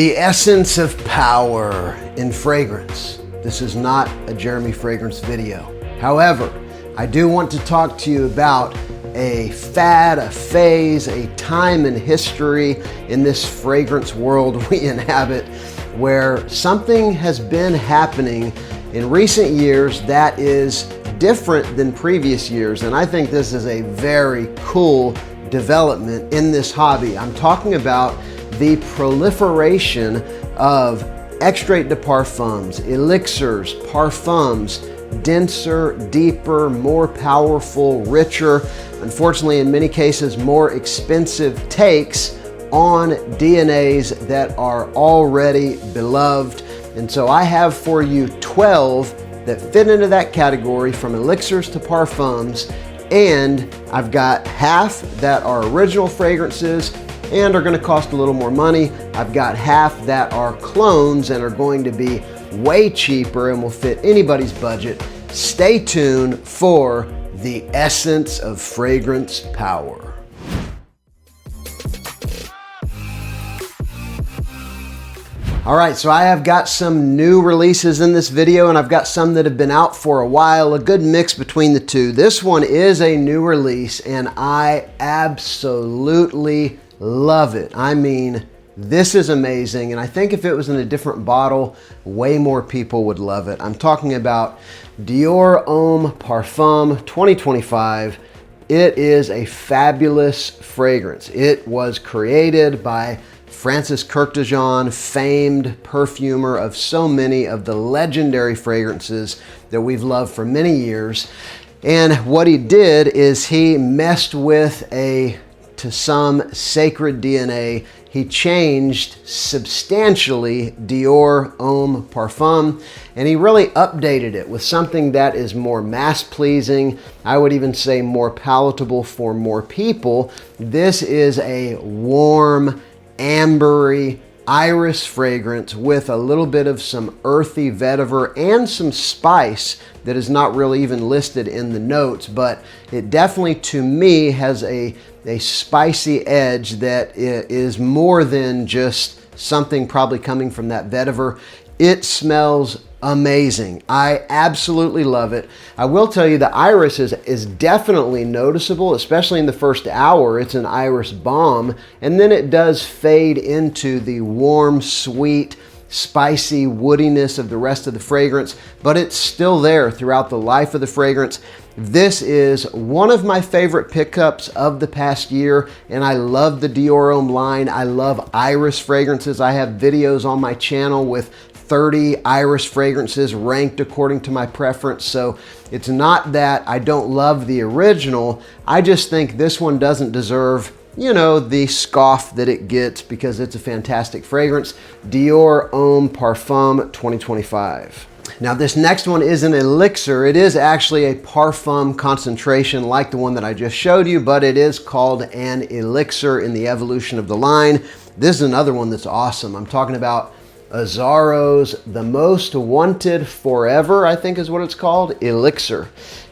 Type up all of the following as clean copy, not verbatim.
The essence of power in fragrance. This is not a Jeremy Fragrance video. However, I do want to talk to you about a fad, a phase, a time in history in this fragrance world we inhabit, where something has been happening in recent years that is different than previous years. And I think this is a very cool development in this hobby. I'm talking about the proliferation of extrait de parfums, elixirs, parfums, denser, deeper, more powerful, richer, unfortunately in many cases more expensive takes on DNAs that are already beloved. And so I have for you 12 that fit into that category, from elixirs to parfums, and I've got half that are original fragrances and are going to cost a little more money. I've got half that are clones and are going to be way cheaper and will fit anybody's budget. Stay tuned for the essence of fragrance power. All right, so I have got some new releases in this video, and I've got some that have been out for a while, a good mix between the two. This one is a new release, and I absolutely love it. I mean, this is amazing, and I think if it was in a different bottle, way more people would love it. I'm talking about Dior Homme Parfum 2025. It is a fabulous fragrance. It was created by Francis Kurkdjian, famed perfumer of so many of the legendary fragrances that we've loved for many years. And what he did is he messed with to some sacred DNA. He changed substantially Dior Homme Parfum, and he really updated it with something that is more mass-pleasing. I would even say more palatable for more people. This is a warm, ambery, iris fragrance with a little bit of some earthy vetiver and some spice that is not really even listed in the notes, but it definitely, to me, has a spicy edge that is more than just something probably coming from that vetiver. It smells amazing. I absolutely love it. I will tell you the iris is definitely noticeable, especially in the first hour. It's an iris bomb, and then it does fade into the warm, sweet, spicy woodiness of the rest of the fragrance, but it's still there throughout the life of the fragrance. This is one of my favorite pickups of the past year, and I love the Dior Homme line. I love iris fragrances. I have videos on my channel with 30 iris fragrances ranked according to my preference. So it's not that I don't love the original. I just think this one doesn't deserve, you know, the scoff that it gets, because it's a fantastic fragrance. Dior Homme Parfum 2025. Now this next one is an elixir. It is actually a parfum concentration like the one that I just showed you, but it is called an elixir in the evolution of the line. This is another one that's awesome. I'm talking about Azzaro's The Most Wanted Forever, I think is what it's called, elixir.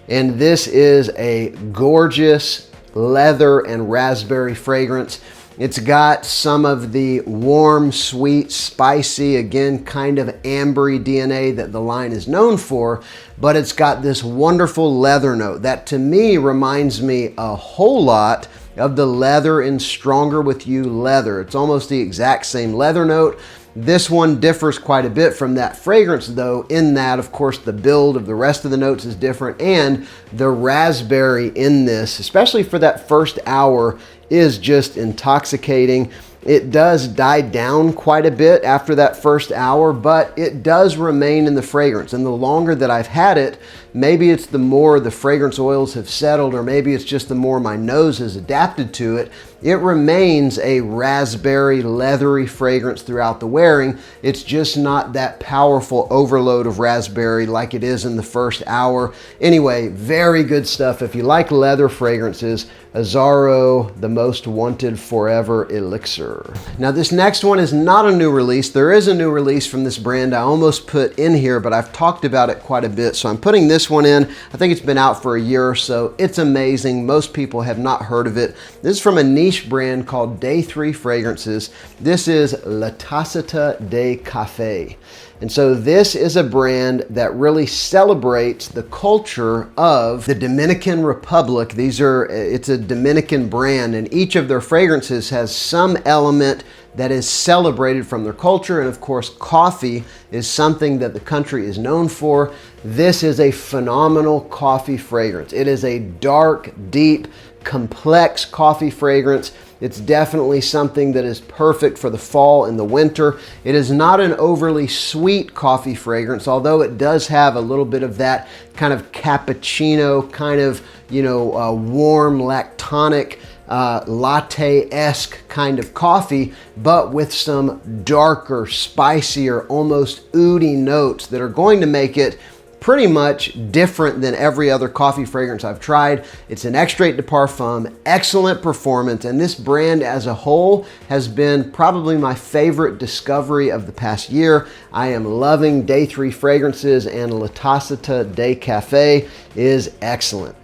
And this is a gorgeous leather and raspberry fragrance. It's got some of the warm, sweet, spicy, again, kind of ambery DNA that the line is known for, but it's got this wonderful leather note that to me reminds me a whole lot of the leather in Stronger With You leather. It's almost the exact same leather note. This one differs quite a bit from that fragrance though, in that of course the build of the rest of the notes is different, and the raspberry in this, especially for that first hour, is just intoxicating. It does die down quite a bit after that first hour, but it does remain in the fragrance. And the longer that I've had it, maybe it's the more the fragrance oils have settled, or maybe it's just the more my nose has adapted to it. It remains a raspberry, leathery fragrance throughout the wearing. It's just not that powerful overload of raspberry like it is in the first hour. Anyway, very good stuff. If you like leather fragrances, Azzaro The Most Wanted Forever Elixir. Now this next one is not a new release. There is a new release from this brand I almost put in here, but I've talked about it quite a bit, so I'm putting this one in. I think it's been out for a year or so. It's amazing. Most people have not heard of it. This is from a niche niche brand called Day 3 Fragrances. This is La Tacita de Café. And so this is a brand that really celebrates the culture of the Dominican Republic. It's a Dominican brand, and each of their fragrances has some element that is celebrated from their culture. And of course, coffee is something that the country is known for. This is a phenomenal coffee fragrance. It is a dark, deep, complex coffee fragrance. It's definitely something that is perfect for the fall and the winter. It is not an overly sweet coffee fragrance, although it does have a little bit of that kind of cappuccino, kind of, warm, lactonic, latte-esque kind of coffee, but with some darker, spicier, almost oody notes that are going to make it pretty much different than every other coffee fragrance I've tried. It's an Extrait de Parfum, excellent performance, and this brand as a whole has been probably my favorite discovery of the past year. I am loving Day 3 Fragrances, and La Tacita de Café is excellent.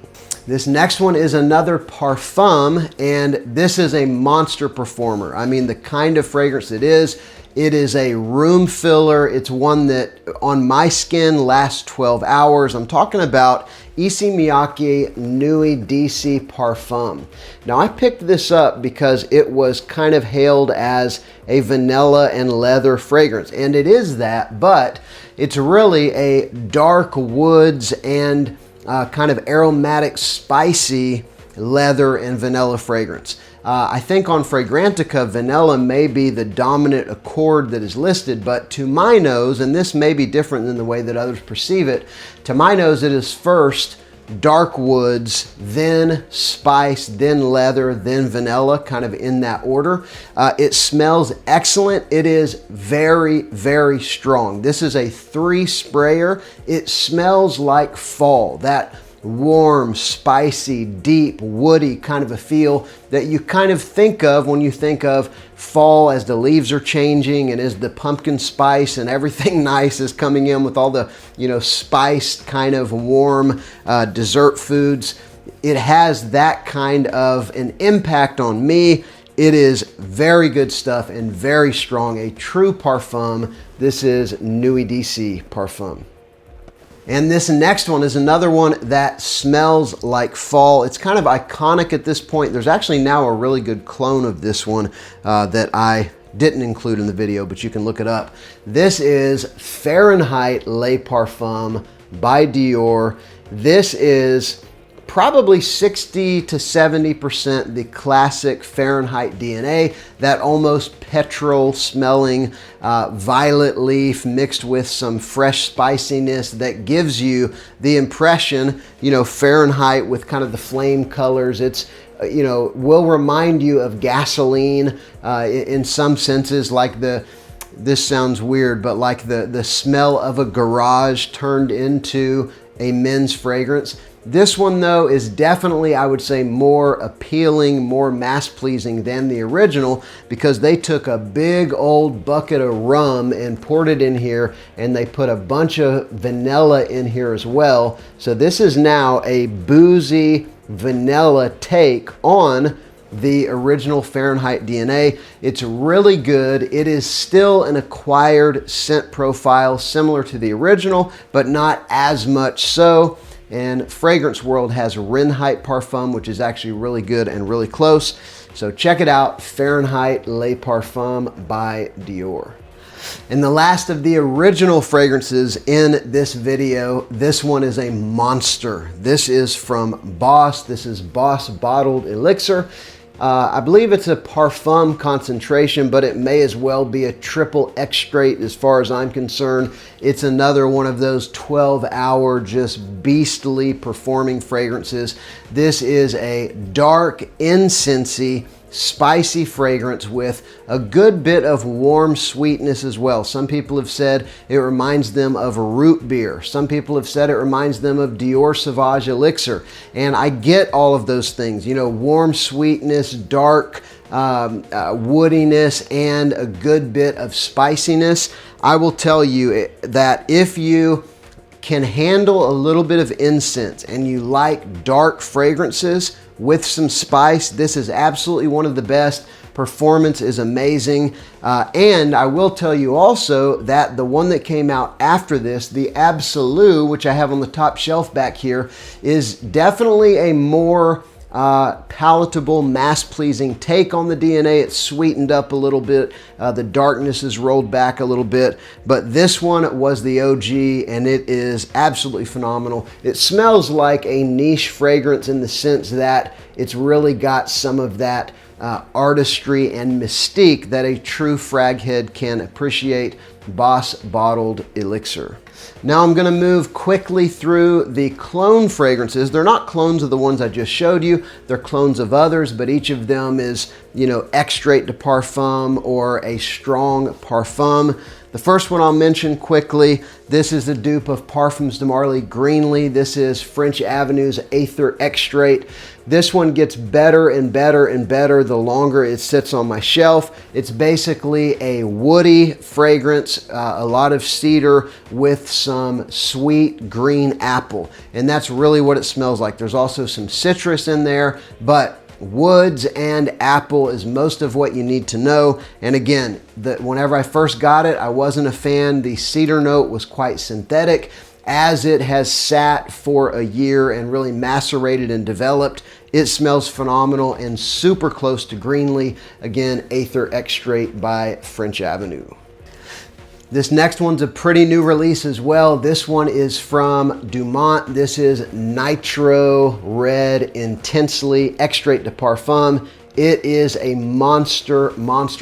This next one is another Parfum, and this is a monster performer. I mean, the kind of fragrance it is a room filler. It's one that on my skin lasts 12 hours. I'm talking about Issey Miyake Nuit DC Parfum. Now, I picked this up because it was kind of hailed as a vanilla and leather fragrance, and it is that, but it's really a dark woods and kind of aromatic, spicy leather and vanilla fragrance. I think on Fragrantica, vanilla may be the dominant accord that is listed, but to my nose, and this may be different than the way that others perceive it, to my nose it is first dark woods, then spice, then leather, then vanilla, kind of in that order. It smells excellent. It is very, very strong. This is a 3 sprayer. It smells like fall. That warm, spicy, deep, woody kind of a feel that you kind of think of when you think of fall, as the leaves are changing and as the pumpkin spice and everything nice is coming in with all the, spiced kind of warm dessert foods. It has that kind of an impact on me. It is very good stuff and very strong, a true Parfum. This is Nuit DC Parfum. And this next one is another one that smells like fall. It's kind of iconic at this point. There's actually now a really good clone of this one that I didn't include in the video, but you can look it up. This is Fahrenheit Les Parfums by Dior. This is probably 60 to 70% the classic Fahrenheit DNA, that almost petrol smelling violet leaf mixed with some fresh spiciness that gives you the impression, Fahrenheit with kind of the flame colors. It's, will remind you of gasoline in some senses, like this sounds weird, but like the smell of a garage turned into a men's fragrance. This one, though, is definitely, I would say, more appealing, more mass-pleasing than the original, because they took a big old bucket of rum and poured it in here, and they put a bunch of vanilla in here as well. So this is now a boozy vanilla take on the original Fahrenheit DNA. It's really good. It is still an acquired scent profile similar to the original, but not as much so. And Fragrance World has Renheit Parfum, which is actually really good and really close. So check it out, Fahrenheit Les Parfums by Dior. And the last of the original fragrances in this video, this one is a monster. This is from Boss. This is Boss Bottled Elixir. I believe it's a Parfum concentration, but it may as well be a triple extrait as far as I'm concerned. It's another one of those 12-hour, just beastly performing fragrances. This is a dark, incensey, spicy fragrance with a good bit of warm sweetness as well. Some people have said it reminds them of root beer. Some people have said it reminds them of Dior Sauvage Elixir. And I get all of those things, warm sweetness, dark woodiness, and a good bit of spiciness. I will tell you that if you can handle a little bit of incense and you like dark fragrances, with some spice. This is absolutely one of the best. Performance is amazing. And I will tell you also that the one that came out after this, the Absolute, which I have on the top shelf back here, is definitely a more palatable, mass-pleasing take on the DNA. It's sweetened up a little bit. The darkness is rolled back a little bit. But this one was the OG, and it is absolutely phenomenal. It smells like a niche fragrance in the sense that it's really got some of that artistry and mystique that a true frag head can appreciate. Boss Bottled Elixir. Now I'm going to move quickly through the clone fragrances. They're not clones of the ones I just showed you. They're clones of others, but each of them is, you know, Extrait de Parfum or a strong Parfum. The first one I'll mention quickly, this is the dupe of Parfums de Marly Greenly. This is French Avenue's Aether Extrait. This one gets better and better and better the longer it sits on my shelf. It's basically a woody fragrance, a lot of cedar with some sweet green apple. And that's really what it smells like. There's also some citrus in there, but woods and apple is most of what you need to know. And again, whenever I first got it, I wasn't a fan. The cedar note was quite synthetic. As it has sat for a year and really macerated and developed, it smells phenomenal and super close to Greenly. Again, Aether Extrait by French Avenue. This next one's a pretty new release as well. This one is from DUMONT. This is Nitro Red Intensely Extrait de Parfum. It is a monster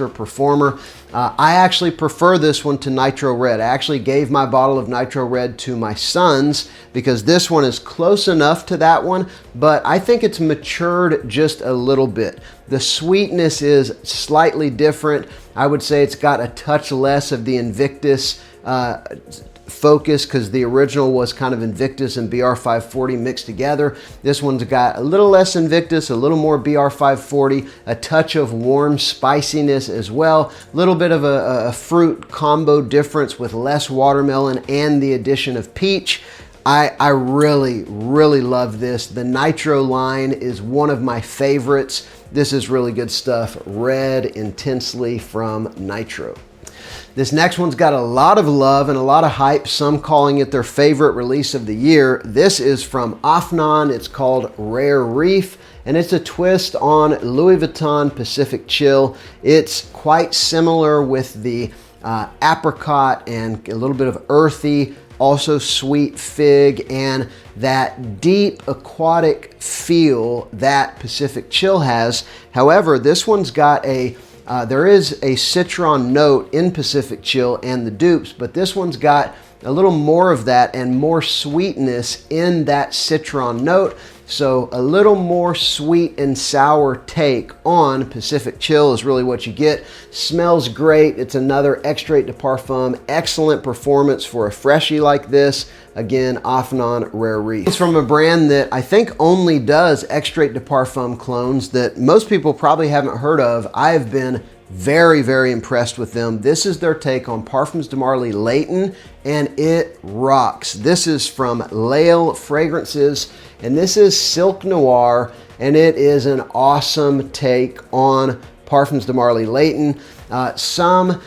performer. I actually prefer this one to Nitro Red. I actually gave my bottle of Nitro Red to my sons because this one is close enough to that one, but I think it's matured just a little bit. The sweetness is slightly different. I would say it's got a touch less of the Invictus focus because the original was kind of Invictus and BR540 mixed together. This one's got a little less Invictus, a little more BR540, a touch of warm spiciness as well, a little bit of a fruit combo difference with less watermelon and the addition of peach. I really love this. The Nitro line is one of my favorites. This is really good stuff. Red Intensely from Nitro. This next one's got a lot of love and a lot of hype, some calling it their favorite release of the year. This is from Afnan. It's called Rare Reef, and it's a twist on Louis Vuitton Pacific Chill. It's quite similar with the apricot and a little bit of earthy, also sweet fig, and that deep aquatic feel that Pacific Chill has. However, this one's got there is a citron note in Pacific Chill and the dupes, but this one's got a little more of that and more sweetness in that citron note. So a little more sweet and sour take on Pacific Chill is really what you get. Smells great. It's another Extrait de Parfum. Excellent performance for a freshie like this. Again, Afnan Rare Reef. It's from a brand that I think only does Extrait de Parfum clones that most people probably haven't heard of. I've been very impressed with them. This is their take on Parfums de Marly Layton, and it rocks. This is from LAYL Fragrances, and this is Silk Noir, and it is an awesome take on Parfums de Marly Layton. Some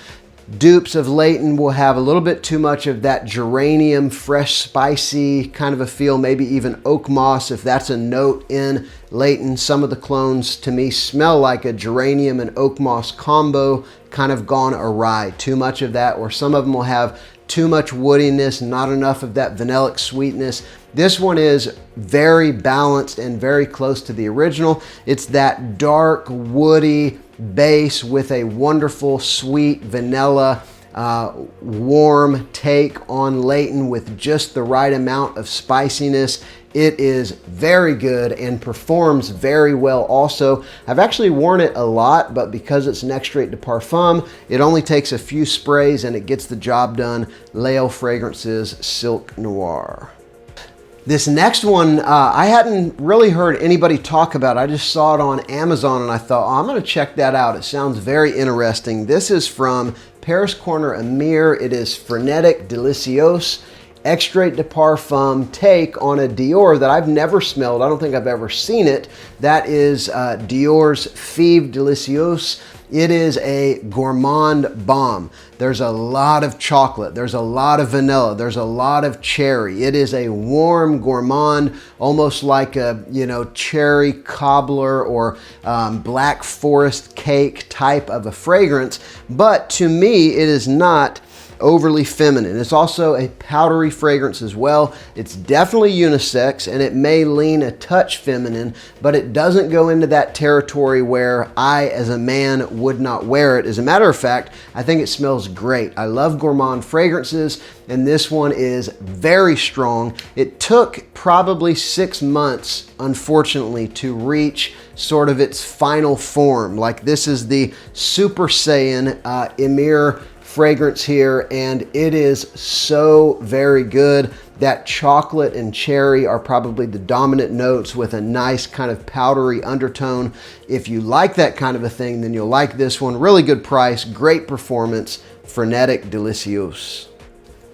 dupes of Layton will have a little bit too much of that geranium, fresh, spicy kind of a feel, maybe even oak moss if that's a note in Layton. Some of the clones to me smell like a geranium and oak moss combo kind of gone awry. Too much of that, or some of them will have too much woodiness, not enough of that vanillic sweetness. This one is very balanced and very close to the original. It's that dark, woody base with a wonderful, sweet vanilla, warm take on Layton with just the right amount of spiciness. It is very good and performs very well also. I've actually worn it a lot, but because it's an Extrait de Parfum, it only takes a few sprays and it gets the job done. LAYL Fragrances Silk Noir. This next one, I hadn't really heard anybody talk about. I just saw it on Amazon and I thought, oh, I'm gonna check that out. It sounds very interesting. This is from Paris Corner Amir. It is Frenetic Delicios. Extrait de Parfum take on a Dior that I've never smelled. I don't think I've ever seen it. That is Dior's Fève Délicieuse. It is a gourmand bomb. There's a lot of chocolate. There's a lot of vanilla. There's a lot of cherry. It is a warm gourmand, almost like a, cherry cobbler or black forest cake type of a fragrance. But to me, it is not overly feminine. It's also a powdery fragrance as well. It's definitely unisex and it may lean a touch feminine, but it doesn't go into that territory where I, as a man, would not wear it. As a matter of fact, I think it smells great. I love gourmand fragrances, and this one is very strong. It took probably 6 months, unfortunately, to reach sort of its final form. Like, this is the Super Saiyan Emir fragrance here, and it is so very good. That chocolate and cherry are probably the dominant notes with a nice kind of powdery undertone. If you like that kind of a thing, then you'll like this one. Really good price, great performance, Frenetic Délicieuse.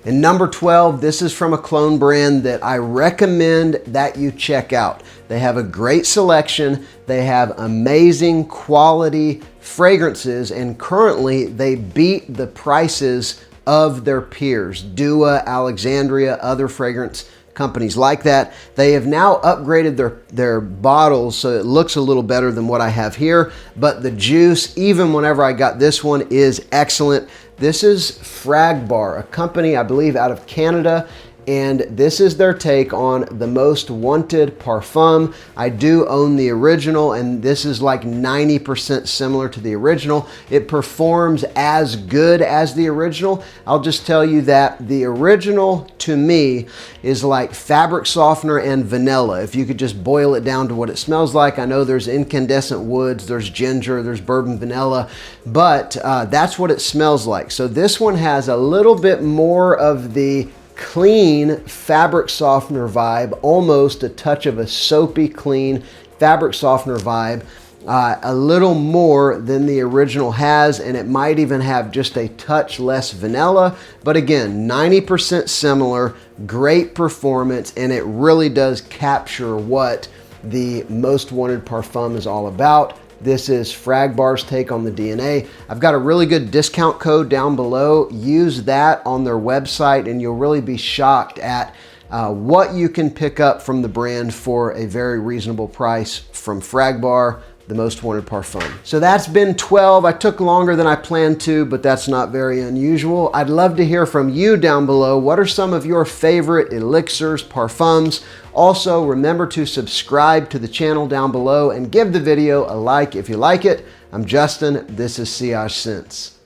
And number 12, this is from a clone brand that I recommend that you check out. They have a great selection. They have amazing quality fragrances, and currently they beat the prices of their peers. Dua, Alexandria, other fragrance companies like that. They have now upgraded their bottles so it looks a little better than what I have here, but the juice, even whenever I got this one, is excellent. This is Fragbar, a company, I believe, out of Canada, and this is their take on the most wanted Parfum. I do own the original, and this is like 90% similar to the original. It performs as good as the original. I'll just tell you that the original, to me, is like fabric softener and vanilla. If you could just boil it down to what it smells like. I know there's incandescent woods, there's ginger, there's bourbon vanilla, but that's what it smells like. So this one has a little bit more of the clean fabric softener vibe, almost a touch of a soapy clean fabric softener vibe, a little more than the original has, and it might even have just a touch less vanilla. But again, 90% similar, great performance, and it really does capture what the most wanted Parfum is all about. This is Fragbar's take on the DNA. I've got a really good discount code down below. Use that on their website and you'll really be shocked at what you can pick up from the brand for a very reasonable price from Fragbar, the most wanted Parfum. So that's been 12. I took longer than I planned to, but that's not very unusual. I'd love to hear from you down below. What are some of your favorite elixirs, parfums? Also, remember to subscribe to the channel down below and give the video a like if you like it. I'm Justin. This is SILLAGESCENTS.